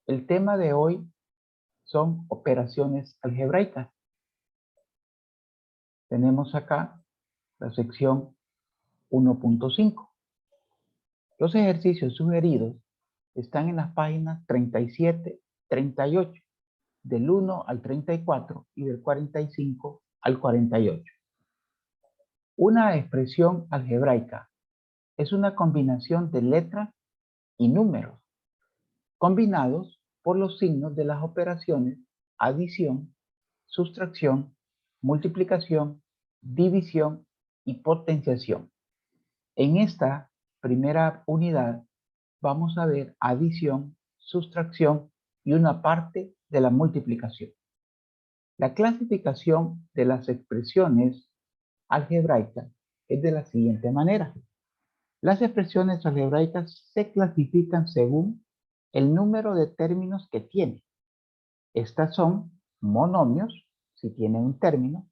El tema de hoy son operaciones algebraicas. Tenemos acá la sección 1.5. Los ejercicios sugeridos están en las páginas 37, 38, del 1 al 34 y del 45 al 48. Una expresión algebraica es una combinación de letras y números combinados por los signos de las operaciones adición, sustracción, multiplicación, división y potenciación. En esta primera unidad vamos a ver adición, sustracción y una parte de la multiplicación. La clasificación de las expresiones algebraicas es de la siguiente manera. Las expresiones algebraicas se clasifican según el número de términos que tienen. Estas son monomios, si tiene un término,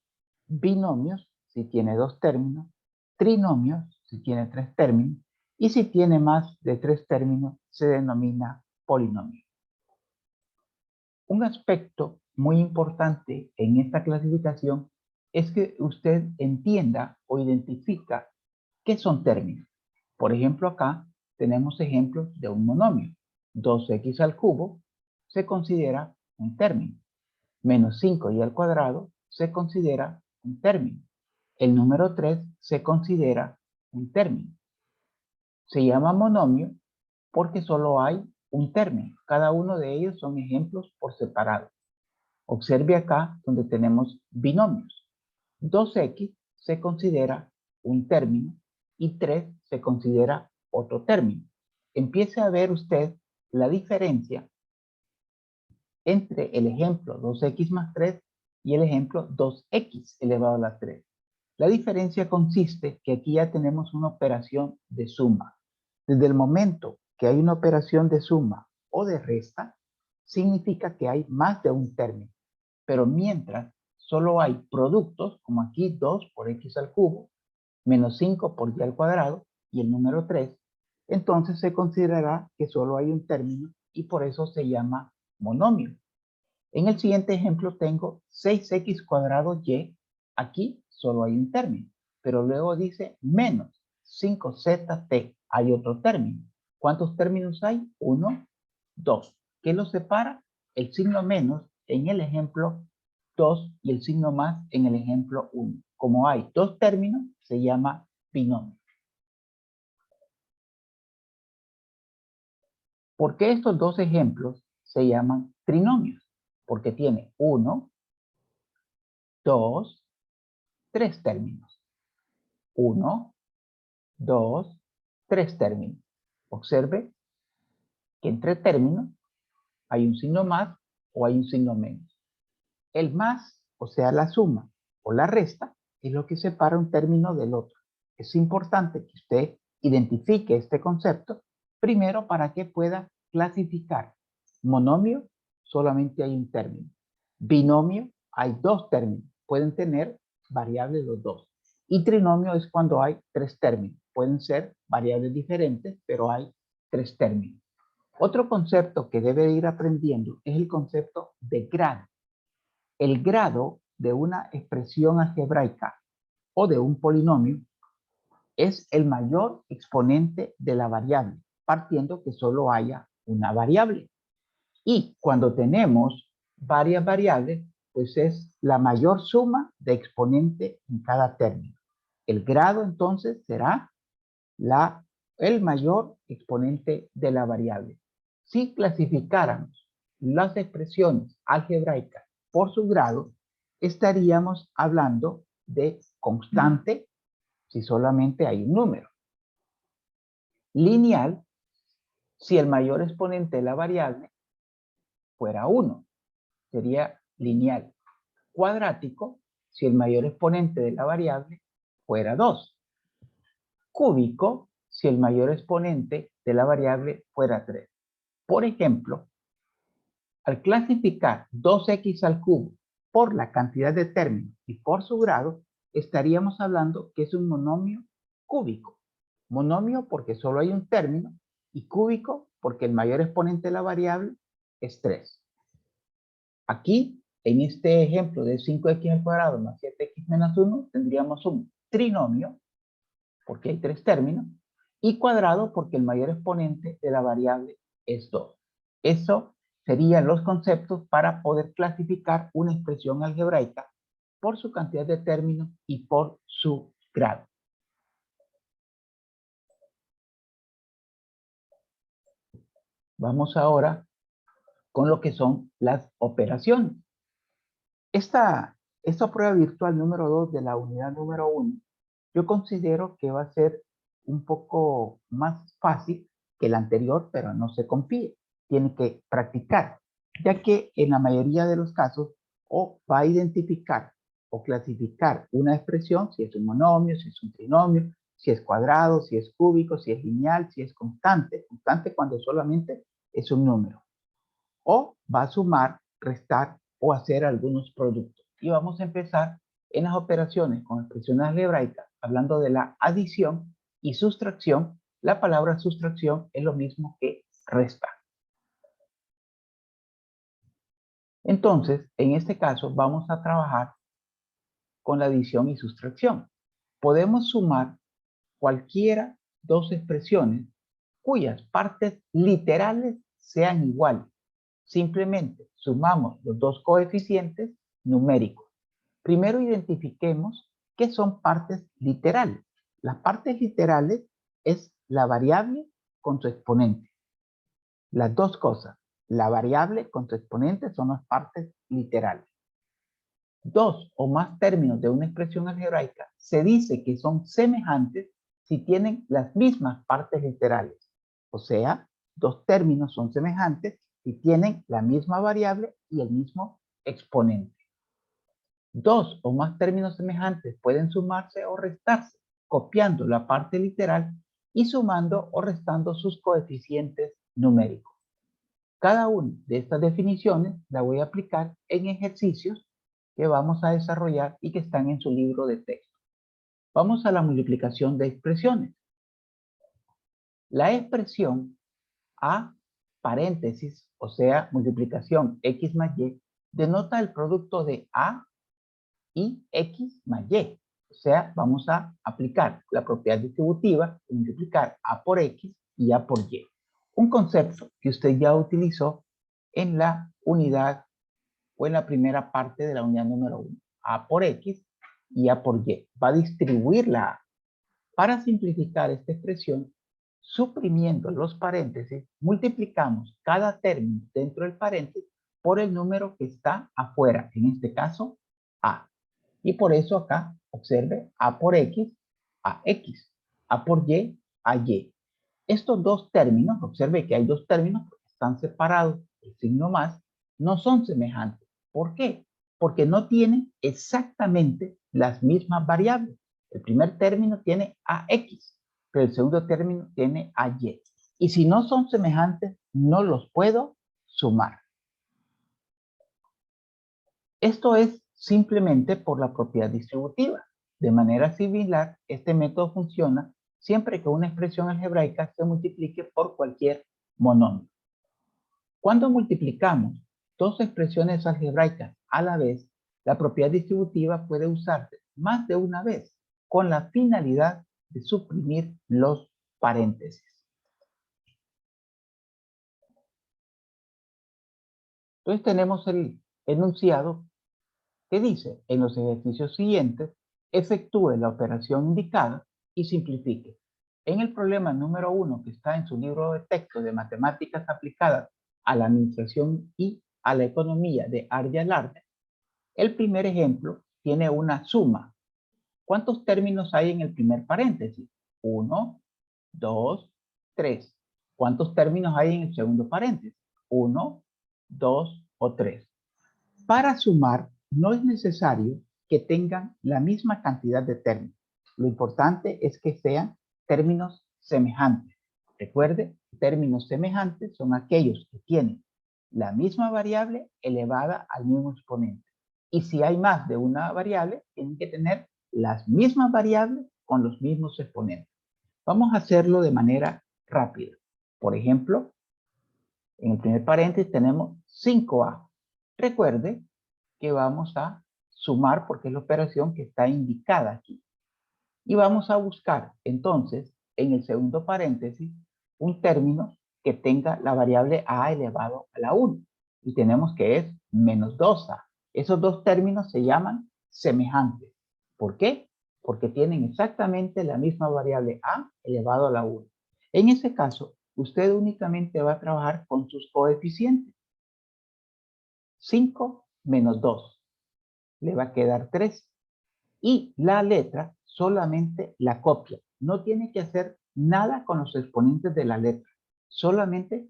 binomios, si tiene dos términos, trinomios, si tiene tres términos, y si tiene más de tres términos, se denomina polinomio. Un aspecto muy importante en esta clasificación es que usted entienda o identifica qué son términos. Por ejemplo, acá tenemos ejemplos de un monomio. 2x al cubo se considera un término. Menos 5y al cuadrado se considera un término. El número 3 se considera un término. Se llama monomio porque solo hay un término. Cada uno de ellos son ejemplos por separado. Observe acá donde tenemos binomios. 2x se considera un término y 3 se considera otro término. Empiece a ver usted la diferencia entre el ejemplo 2x más 3 y el ejemplo 2x elevado a la 3. La diferencia consiste que aquí ya tenemos una operación de suma. Desde el momento que hay una operación de suma o de resta, significa que hay más de un término. Pero mientras solo hay productos, como aquí 2 por x al cubo, menos 5 por y al cuadrado y el número 3, entonces se considerará que solo hay un término y por eso se llama monomio. En el siguiente ejemplo tengo 6x cuadrado y, aquí solo hay un término, pero luego dice menos 5zt, hay otro término. ¿Cuántos términos hay? 1, 2. ¿Qué los separa? El signo menos en el ejemplo 2 y el signo más en el ejemplo 1. Como hay dos términos, se llama binomio. ¿Por qué estos dos ejemplos se llaman trinomios? Porque tiene 1, 2, 3 términos. 1, 2, 3 términos. Observe que entre términos hay un signo más o hay un signo menos. El más, o sea, la suma o la resta, es lo que separa un término del otro. Es importante que usted identifique este concepto primero para que pueda clasificar. Monomio, solamente hay un término. Binomio, hay dos términos. Pueden tener variables los dos. Y trinomio es cuando hay tres términos. Pueden ser variables diferentes, pero hay tres términos. Otro concepto que debe ir aprendiendo es el concepto de grado. El grado de una expresión algebraica o de un polinomio es el mayor exponente de la variable, partiendo que solo haya una variable. Y cuando tenemos varias variables, pues es la mayor suma de exponente en cada término. El grado entonces será el mayor exponente de la variable. Si clasificáramos las expresiones algebraicas por su grado, estaríamos hablando de constante si solamente hay un número. Lineal si el mayor exponente de la variable fuera 1, sería lineal. Cuadrático si el mayor exponente de la variable fuera 2. Cúbico si el mayor exponente de la variable fuera 3. Por ejemplo, al clasificar 2x al cubo por la cantidad de términos y por su grado, estaríamos hablando que es un monomio cúbico. Monomio porque solo hay un término y cúbico porque el mayor exponente de la variable es 3. Aquí, en este ejemplo de 5x al cuadrado más 7x menos 1, tendríamos un trinomio, porque hay 3 términos, y cuadrado porque el mayor exponente de la variable es 2. Eso serían los conceptos para poder clasificar una expresión algebraica por su cantidad de términos y por su grado. Vamos ahora con lo que son las operaciones. Esta prueba virtual número 2 de la unidad número 1, yo considero que va a ser un poco más fácil que la anterior, pero no se confíe. Tiene que practicar, ya que en la mayoría de los casos o va a identificar o clasificar una expresión, si es un monomio, si es un trinomio, si es cuadrado, si es cúbico, si es lineal, si es constante cuando solamente es un número. O va a sumar, restar o hacer algunos productos. Y vamos a empezar en las operaciones con expresiones algebraicas, hablando de la adición y sustracción. La palabra sustracción es lo mismo que resta. Entonces, en este caso, vamos a trabajar con la adición y sustracción. Podemos sumar cualquiera dos expresiones cuyas partes literales sean iguales. Simplemente sumamos los dos coeficientes numéricos. Primero identifiquemos qué son partes literales. Las partes literales es la variable con su exponente. Las dos cosas, la variable con su exponente son las partes literales. Dos o más términos de una expresión algebraica se dice que son semejantes si tienen las mismas partes literales. O sea, dos términos son semejantes si tienen la misma variable y el mismo exponente. Dos o más términos semejantes pueden sumarse o restarse, copiando la parte literal y sumando o restando sus coeficientes numéricos. Cada una de estas definiciones la voy a aplicar en ejercicios que vamos a desarrollar y que están en su libro de texto. Vamos a la multiplicación de expresiones. La expresión A paréntesis, o sea, multiplicación X más Y, denota el producto de A y X más Y. O sea, vamos a aplicar la propiedad distributiva, multiplicar A por X y A por Y. Un concepto que usted ya utilizó en la unidad o en la primera parte de la unidad número 1. A por X y A por Y. Va a distribuir la A. Para simplificar esta expresión, suprimiendo los paréntesis, multiplicamos cada término dentro del paréntesis por el número que está afuera, en este caso, A. Y por eso acá, observe, A por X, a X, A por Y, a Y. Estos dos términos, observe que hay dos términos porque están separados, el signo más, no son semejantes. ¿Por qué? Porque no tienen exactamente las mismas variables. El primer término tiene AX, pero el segundo término tiene AY. Y si no son semejantes, no los puedo sumar. Esto es simplemente por la propiedad distributiva. De manera similar, este método funciona siempre que una expresión algebraica se multiplique por cualquier monomio. Cuando multiplicamos dos expresiones algebraicas a la vez, la propiedad distributiva puede usarse más de una vez con la finalidad de suprimir los paréntesis. Entonces tenemos el enunciado que dice, en los ejercicios siguientes, efectúe la operación indicada y simplifique. En el problema número 1 que está en su libro de texto de matemáticas aplicadas a la administración y a la economía de Arya Larde, el primer ejemplo tiene una suma. ¿Cuántos términos hay en el primer paréntesis? 1, 2, 3. ¿Cuántos términos hay en el segundo paréntesis? 1, 2 o 3. Para sumar, no es necesario que tengan la misma cantidad de términos. Lo importante es que sean términos semejantes. Recuerde, términos semejantes son aquellos que tienen la misma variable elevada al mismo exponente. Y si hay más de una variable, tienen que tener las mismas variables con los mismos exponentes. Vamos a hacerlo de manera rápida. Por ejemplo, En el primer paréntesis tenemos 5A. Recuerde que vamos a sumar porque es la operación que está indicada aquí. Y vamos a buscar entonces en el segundo paréntesis un término que tenga la variable a elevado a la 1. Y tenemos que es menos 2a. Esos dos términos se llaman semejantes. ¿Por qué? Porque tienen exactamente la misma variable a elevado a la 1. En ese caso, usted únicamente va a trabajar con sus coeficientes. 5 menos 2. Le va a quedar 3. Y la letra solamente la copia. No tiene que hacer nada con los exponentes de la letra. Solamente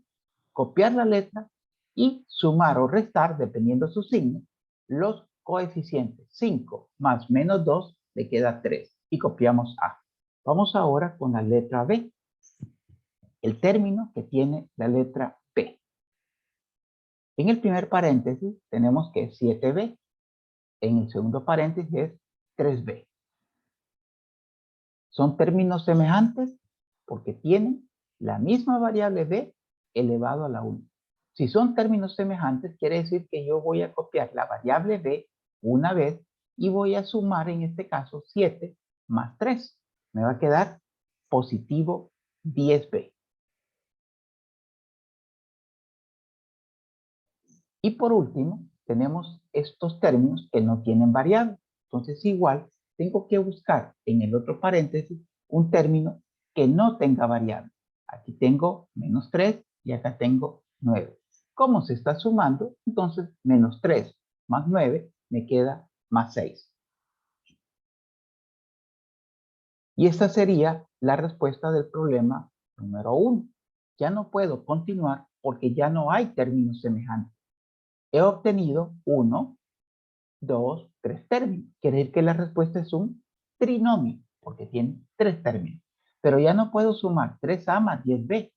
copiar la letra y sumar o restar, dependiendo su signo, los coeficientes. 5 más menos 2 le queda 3. Y copiamos A. Vamos ahora con la letra B. El término que tiene la letra B. En el primer paréntesis tenemos que es 7B. En el segundo paréntesis es 3B. Son términos semejantes porque tienen la misma variable b elevado a la 1. Si son términos semejantes, quiere decir que yo voy a copiar la variable b una vez y voy a sumar en este caso 7 más 3. Me va a quedar positivo 10b. Y por último, tenemos estos términos que no tienen variable. Entonces igual tengo que buscar en el otro paréntesis un término que no tenga variable. Aquí tengo menos 3 y acá tengo 9. ¿Cómo se está sumando? Entonces menos 3 más 9 me queda más 6. Y esta sería la respuesta del problema número 1. Ya no puedo continuar porque ya no hay términos semejantes. He obtenido 1, 2, 3 términos. Quiere decir que la respuesta es un trinomio, porque tiene 3 términos. Pero ya no puedo sumar 3a más 10b,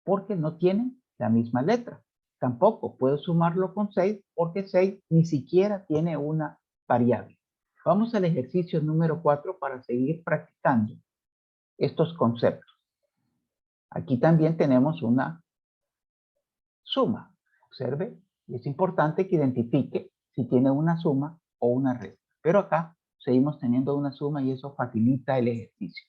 porque no tienen la misma letra. Tampoco puedo sumarlo con 6, porque 6 ni siquiera tiene una variable. Vamos al ejercicio número 4 para seguir practicando estos conceptos. Aquí también tenemos una suma. Observe, es importante que identifique si tiene una suma o una resta. Pero acá seguimos teniendo una suma y eso facilita el ejercicio.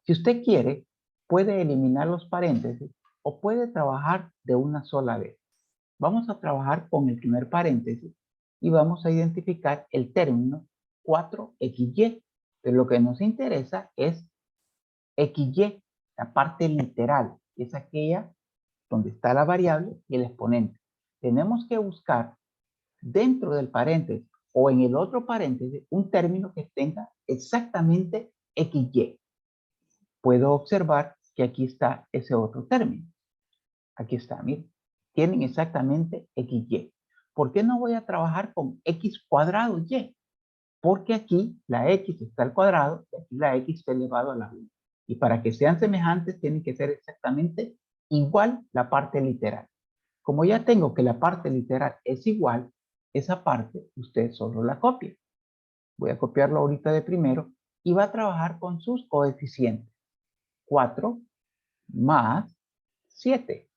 Si usted quiere, puede eliminar los paréntesis o puede trabajar de una sola vez. Vamos a trabajar con el primer paréntesis y vamos a identificar el término 4xy. Pero lo que nos interesa es xy, la parte literal, que es aquella donde está la variable y el exponente. Tenemos que buscar dentro del paréntesis o en el otro paréntesis un término que tenga exactamente xy. Puedo observar que aquí está ese otro término. Aquí está, miren. Tienen exactamente xy. ¿Por qué no voy a trabajar con x cuadrado y? Porque aquí la x está al cuadrado y aquí la x está elevado a la 1. Y para que sean semejantes tienen que ser exactamente igual la parte literal. Como ya tengo que la parte literal es igual, esa parte usted solo la copia. Voy a copiarlo ahorita de primero y va a trabajar con sus coeficientes. 4 más 7.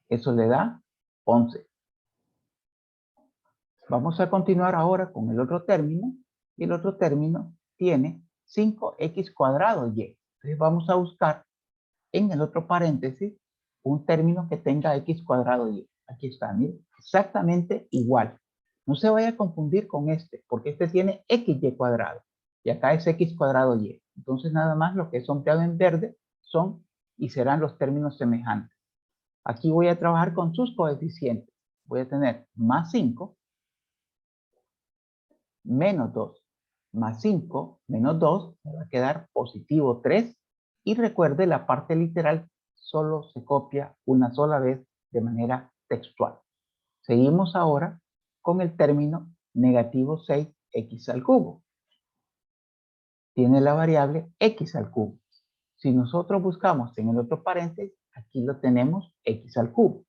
Eso le da 11. Vamos a continuar ahora con el otro término. Y el otro término tiene 5x cuadrado y. Entonces vamos a buscar en el otro paréntesis un término que tenga x cuadrado y. Aquí está, miren, exactamente igual. No se vaya a confundir con este, porque este tiene xy cuadrado y acá es x cuadrado y. Entonces nada más lo que es sombreado en verde son y serán los términos semejantes. Aquí voy a trabajar con sus coeficientes. Voy a tener más 5 menos 2 más 5 menos 2 me va a quedar positivo 3. Y recuerde, la parte literal solo se copia una sola vez de manera textual. Seguimos ahora con el término negativo 6x al cubo. Tiene la variable x al cubo. Si nosotros buscamos en el otro paréntesis, aquí lo tenemos x al cubo.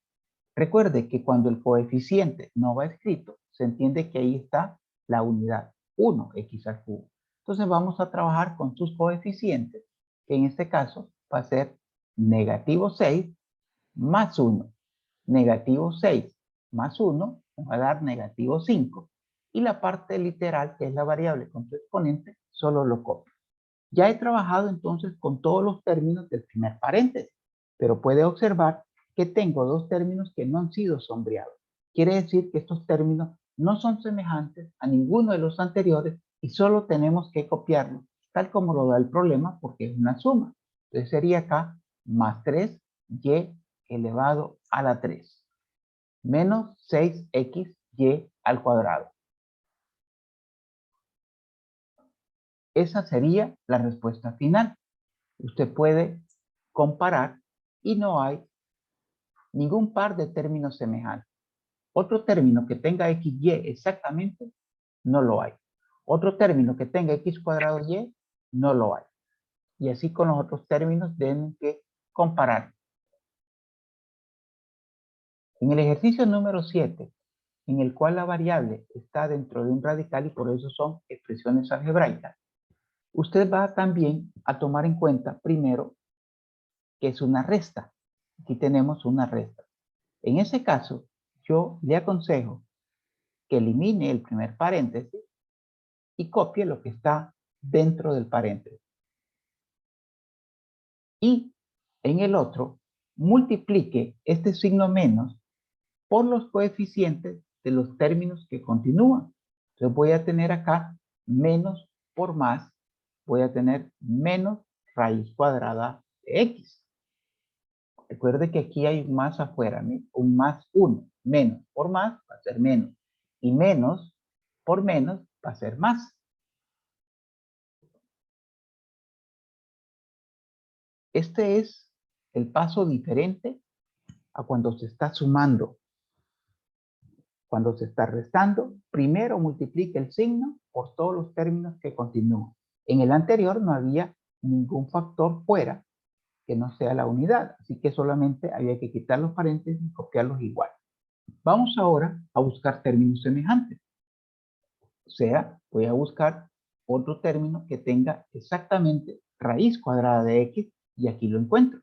Recuerde que cuando el coeficiente no va escrito, se entiende que ahí está la unidad 1x al cubo. Entonces vamos a trabajar con sus coeficientes, que en este caso va a ser negativo 6 más 1. negativo 6 más 1 me va a dar negativo 5. Y la parte literal, que es la variable con su exponente, solo lo copio. Ya he trabajado entonces con todos los términos del primer paréntesis, pero puede observar que tengo dos términos que no han sido sombreados. Quiere decir que estos términos no son semejantes a ninguno de los anteriores y solo tenemos que copiarlo, tal como lo da el problema, porque es una suma. Entonces sería acá más 3y elevado a la 3, menos 6xy al cuadrado. Esa sería la respuesta final. Usted puede comparar y no hay ningún par de términos semejantes. Otro término que tenga xy exactamente, no lo hay. Otro término que tenga x cuadrado y, no lo hay. Y así con los otros términos deben que comparar. En el ejercicio número 7, en el cual la variable está dentro de un radical y por eso son expresiones algebraicas, usted va también a tomar en cuenta primero que es una resta. Aquí tenemos una resta. En ese caso, yo le aconsejo que elimine el primer paréntesis y copie lo que está dentro del paréntesis. Y en el otro, multiplique este signo menos por los coeficientes de los términos que continúan. Entonces voy a tener acá menos por más, voy a tener menos raíz cuadrada de x. Recuerde que aquí hay un más afuera, ¿no? Un más 1, menos por más va a ser menos. Y menos por menos va a ser más. Este es el paso diferente a cuando se está sumando. Cuando se está restando, primero multiplica el signo por todos los términos que continúan. En el anterior no había ningún factor fuera que no sea la unidad, así que solamente había que quitar los paréntesis y copiarlos igual. Vamos ahora a buscar términos semejantes. O sea, voy a buscar otro término que tenga exactamente raíz cuadrada de x y aquí lo encuentro.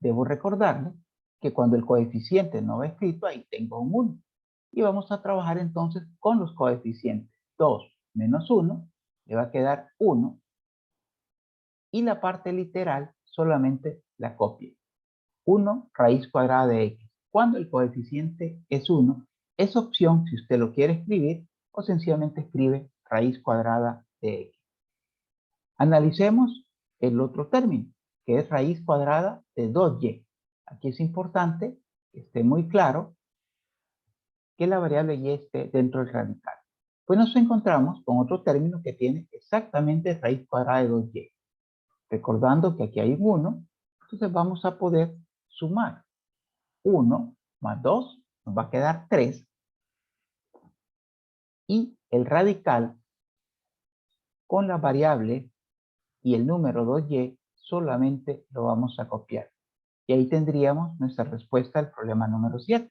Debo recordarle que cuando el coeficiente no va escrito, ahí tengo un 1. Y vamos a trabajar entonces con los coeficientes. 2 menos 1 le va a quedar 1 y la parte literal solamente la copia. 1 raíz cuadrada de x. Cuando el coeficiente es 1, es opción si usted lo quiere escribir o sencillamente escribe raíz cuadrada de x. Analicemos el otro término, que es raíz cuadrada de 2y. Aquí es importante que esté muy claro que la variable y esté dentro del radical. Pues nos encontramos con otro término que tiene exactamente raíz cuadrada de 2y. Recordando que aquí hay un 1, entonces vamos a poder sumar 1 más 2, nos va a quedar 3. Y el radical con la variable y el número 2y solamente lo vamos a copiar. Y ahí tendríamos nuestra respuesta al problema número 7.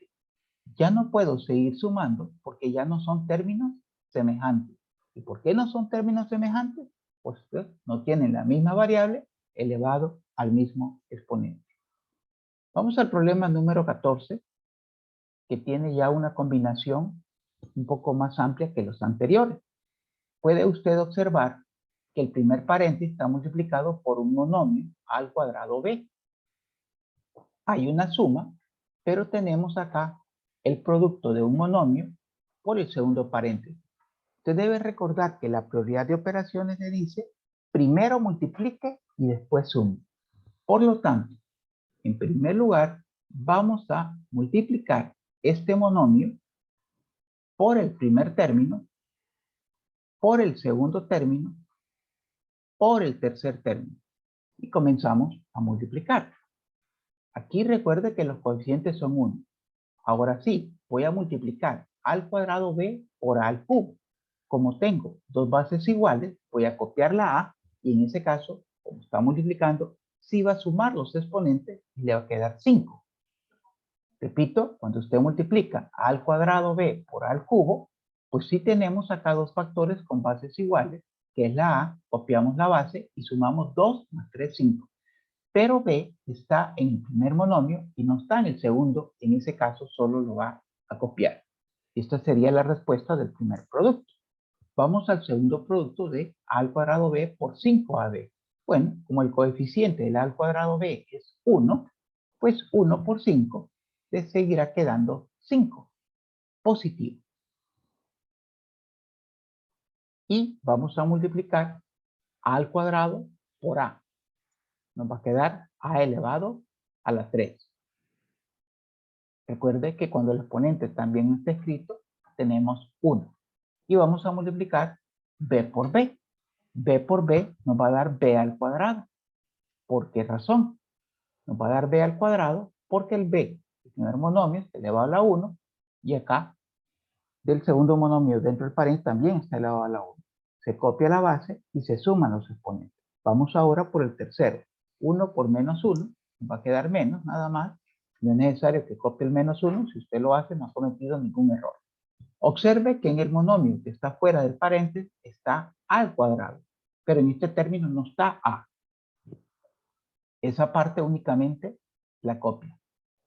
Ya no puedo seguir sumando porque ya no son términos semejantes. ¿Y por qué no son términos semejantes? Pues no tienen la misma variable elevado al mismo exponente. Vamos al problema número 14, que tiene ya una combinación un poco más amplia que los anteriores. Puede usted observar que el primer paréntesis está multiplicado por un monomio a al cuadrado b. Hay una suma, pero tenemos acá el producto de un monomio por el segundo paréntesis. Usted debe recordar que la prioridad de operaciones le dice primero multiplique y después sume. Por lo tanto, en primer lugar, vamos a multiplicar este monomio por el primer término, por el segundo término, por el tercer término. Y comenzamos a multiplicar. Aquí recuerde que los coeficientes son 1. Ahora sí, voy a multiplicar al cuadrado b por a al cubo. Como tengo dos bases iguales, voy a copiar la a y en ese caso, como está multiplicando, sí va a sumar los exponentes y le va a quedar 5. Repito, cuando usted multiplica a al cuadrado b por a al cubo, pues sí tenemos acá dos factores con bases iguales, que es la a, copiamos la base y sumamos 2 más 3, 5. pero b está en el primer monomio y no está en el segundo. En ese caso solo lo va a copiar. Esta sería la respuesta del primer producto. Vamos al segundo producto de a al cuadrado b por 5ab. Bueno, como el coeficiente del a al cuadrado b es 1, pues 1 por 5 le seguirá quedando 5, positivo. Y vamos a multiplicar a al cuadrado por a. Nos va a quedar a elevado a la 3. Recuerde que cuando el exponente también está escrito, tenemos 1. Y vamos a multiplicar b por b. B por b nos va a dar b al cuadrado. ¿Por qué razón? Nos va a dar b al cuadrado porque el b, el primer monomio, está elevado a la 1, y acá del segundo monomio dentro del paréntesis también está elevado a la 1. Se copia la base y se suman los exponentes. Vamos ahora por el tercero. 1 por menos 1 va a quedar menos, nada más. No es necesario que copie el menos 1. Si usted lo hace, no ha cometido ningún error. Observe que en el monomio que está fuera del paréntesis está a al cuadrado, pero en este término no está a. Esa parte únicamente la copia.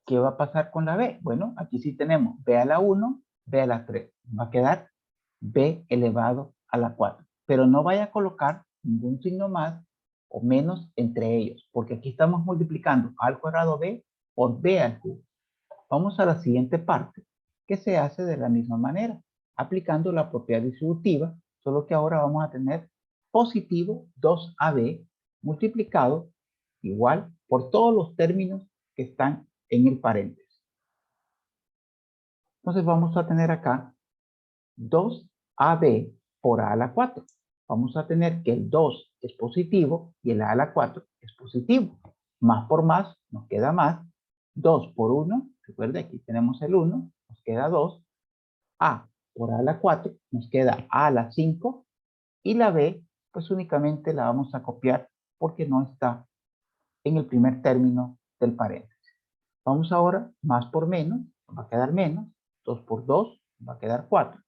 ¿Qué va a pasar con la b? Bueno, aquí sí tenemos b a la 1, b a la 3. Va a quedar b elevado a la 4. Pero no vaya a colocar ningún signo más o menos entre ellos, porque aquí estamos multiplicando a al cuadrado b por b al cubo. Vamos a la siguiente parte, que se hace de la misma manera, aplicando la propiedad distributiva, solo que ahora vamos a tener positivo 2ab multiplicado igual por todos los términos que están en el paréntesis. Entonces vamos a tener acá 2ab por a a la 4. Vamos a tener que el 2 es positivo y el a a la 4 es positivo. Más por más nos queda más. 2 por 1, recuerde aquí tenemos el 1, nos queda 2. A por a a la 4 nos queda a a la 5 y la b pues únicamente la vamos a copiar porque no está en el primer término del paréntesis. Vamos ahora, más por menos, va a quedar menos, 2 por 2 va a quedar 4.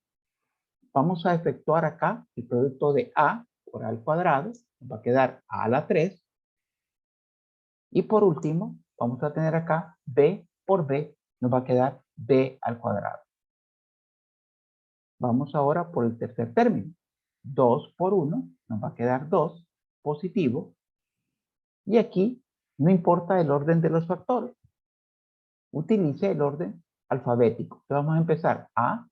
Vamos a efectuar acá el producto de a por a al cuadrado, va a quedar a la 3. Y por último, vamos a tener acá b por b, nos va a quedar b al cuadrado. Vamos ahora por el tercer término. 2 por 1 nos va a quedar 2, positivo. Y aquí no importa el orden de los factores. Utilice el orden alfabético. Entonces vamos a empezar a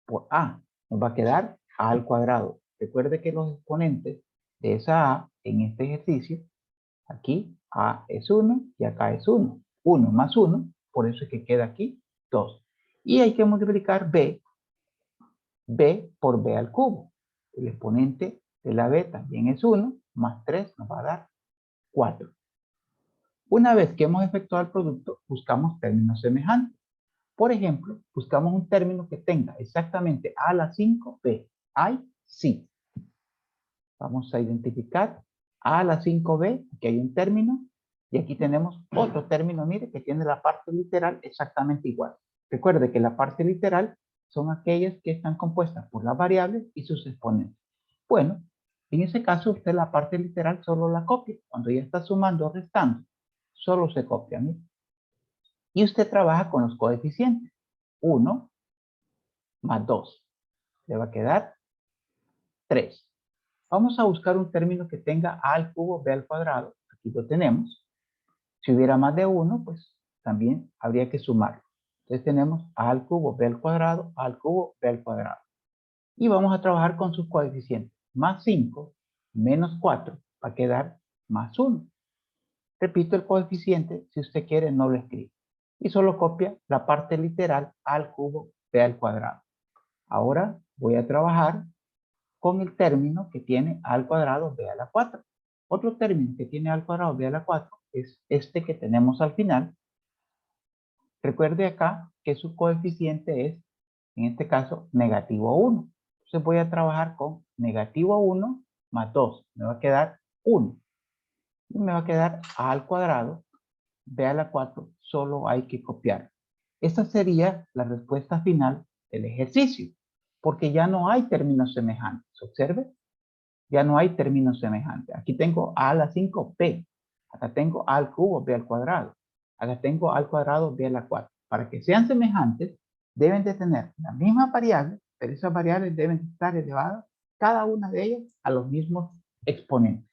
por a. Nos va a quedar a al cuadrado. Recuerde que los exponentes de esa a en este ejercicio, aquí a es 1 y acá es 1. 1 más 1, por eso es que queda aquí 2. Y hay que multiplicar b por b al cubo. El exponente de la b también es 1, más 3 nos va a dar 4. Una vez que hemos efectuado el producto, buscamos términos semejantes. Por ejemplo, buscamos un término que tenga exactamente a la 5b. ¿Hay? Sí. Vamos a identificar a la 5b, aquí hay un término, y aquí tenemos otro término, mire, que tiene la parte literal exactamente igual. Recuerde que la parte literal son aquellas que están compuestas por las variables y sus exponentes. Bueno, en ese caso usted la parte literal solo la copia. Cuando ya está sumando o restando, solo se copia, mire. Y usted trabaja con los coeficientes. 1 más 2. Le va a quedar 3. Vamos a buscar un término que tenga a al cubo b al cuadrado. Aquí lo tenemos. Si hubiera más de 1, pues también habría que sumarlo. Entonces tenemos a al cubo b al cuadrado, a al cubo b al cuadrado. Y vamos a trabajar con sus coeficientes. Más 5 menos 4 va a quedar más 1. Repito el coeficiente, si usted quiere no lo escribe. Y solo copia la parte literal a al cubo b al cuadrado. Ahora voy a trabajar con el término que tiene a al cuadrado b a la 4. Otro término que tiene a al cuadrado b a la 4 es este que tenemos al final. Recuerde acá que su coeficiente es, en este caso, negativo 1. Entonces voy a trabajar con negativo 1 más 2. Me va a quedar 1. Y me va a quedar a al cuadrado b a la 4. Solo hay que copiar. Esta sería la respuesta final del ejercicio, porque ya no hay términos semejantes. Observe, ya no hay términos semejantes. Aquí tengo a la 5b. Acá tengo a al cubo, b al cuadrado. Acá tengo a al cuadrado, b a la 4. Para que sean semejantes, deben de tener la misma variable, pero esas variables deben estar elevadas, cada una de ellas, a los mismos exponentes.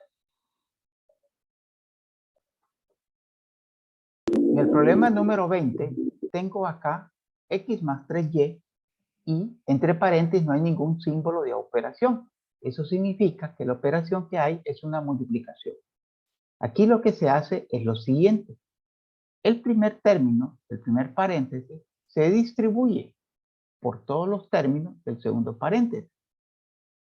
En el problema número 20, tengo acá x más 3y y entre paréntesis no hay ningún símbolo de operación. Eso significa que la operación que hay es una multiplicación. Aquí lo que se hace es lo siguiente. El primer término, el primer paréntesis, se distribuye por todos los términos del segundo paréntesis.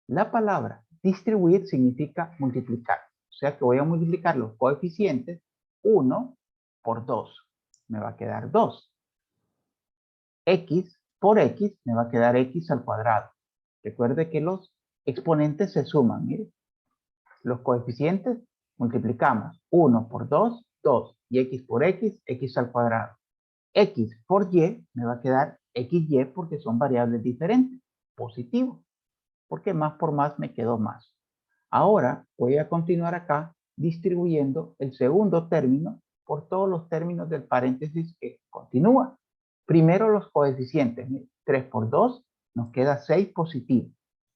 La palabra distribuir significa multiplicar. O sea que voy a multiplicar los coeficientes 1 por 2. Me va a quedar 2. X por X me va a quedar X al cuadrado. Recuerde que los exponentes se suman. Mire, los coeficientes multiplicamos 1 por 2, 2. Y X por X, X al cuadrado. X por Y me va a quedar XY porque son variables diferentes. Positivo. Porque más por más me quedó más. Ahora voy a continuar acá distribuyendo el segundo término por todos los términos del paréntesis que continúa. Primero los coeficientes. 3 por 2 nos queda 6 positivo.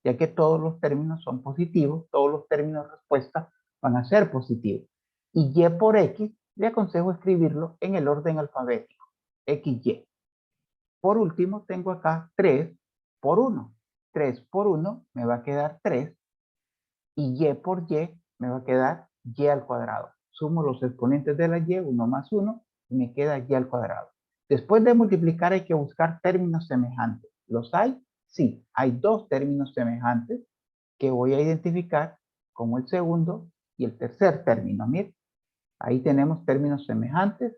Ya que todos los términos son positivos, todos los términos de respuesta van a ser positivos. Y Y por X le aconsejo escribirlo en el orden alfabético. XY. Por último tengo acá 3 por 1. 3 por 1 me va a quedar 3 y Y por Y me va a quedar Y al cuadrado. Sumo los exponentes de la Y, 1 más 1, y me queda Y al cuadrado. Después de multiplicar hay que buscar términos semejantes. ¿Los hay? Sí, hay dos términos semejantes que voy a identificar como el segundo y el tercer término. Miren, ahí tenemos términos semejantes.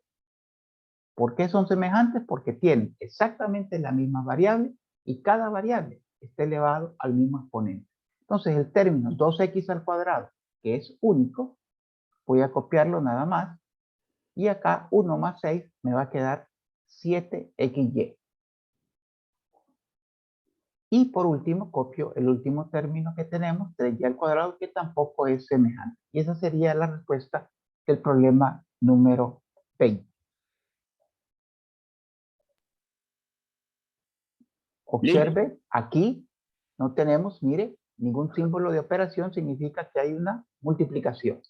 ¿Por qué son semejantes? Porque tienen exactamente la misma variable y cada variable está elevado al mismo exponente. Entonces el término 2x al cuadrado, que es único, voy a copiarlo nada más. Y acá 1 más 6 me va a quedar 7xy. Y por último copio el último término que tenemos, 3y al cuadrado, que tampoco es semejante. Y esa sería la respuesta del problema número 20. Observe, aquí no tenemos, mire, ningún símbolo de operación, significa que hay una multiplicación.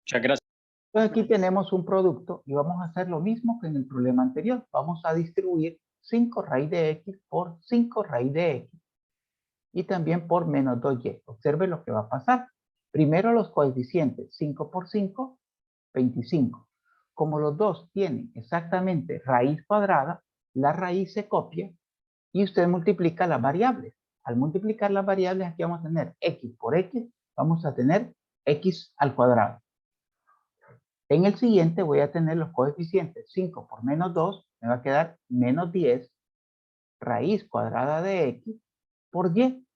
Muchas gracias. Entonces aquí tenemos un producto y vamos a hacer lo mismo que en el problema anterior. Vamos a distribuir 5 raíz de x por 5 raíz de x y también por menos 2y. Observe lo que va a pasar. Primero los coeficientes, 5 por 5, 25. Como los dos tienen exactamente raíz cuadrada, la raíz se copia y usted multiplica las variables. Al multiplicar las variables, aquí vamos a tener x por x, vamos a tener x al cuadrado. En el siguiente voy a tener los coeficientes. 5 por menos 2 me va a quedar menos 10 raíz cuadrada de x por y.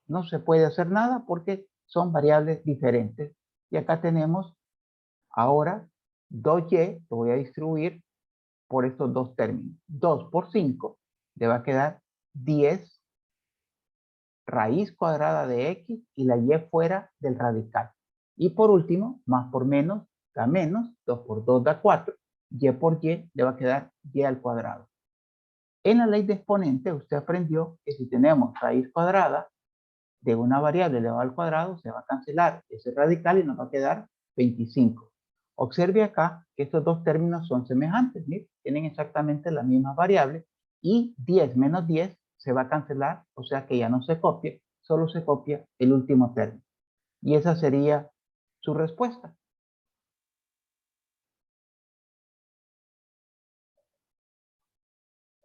No se puede hacer nada porque son variables diferentes. Y acá tenemos ahora 2y, lo voy a distribuir por estos dos términos. 2 por 5 le va a quedar 10 raíz cuadrada de x y la y fuera del radical. Y por último, más por menos da menos, 2 por 2 da 4, y por y le va a quedar y al cuadrado. En la ley de exponente usted aprendió que si tenemos raíz cuadrada de una variable elevada al cuadrado, se va a cancelar ese radical y nos va a quedar 25. Observe acá que estos dos términos son semejantes, ¿sí? Tienen exactamente las mismas variables y 10 menos 10 se va a cancelar, o sea que ya no se copia, solo se copia el último término. Y esa sería su respuesta.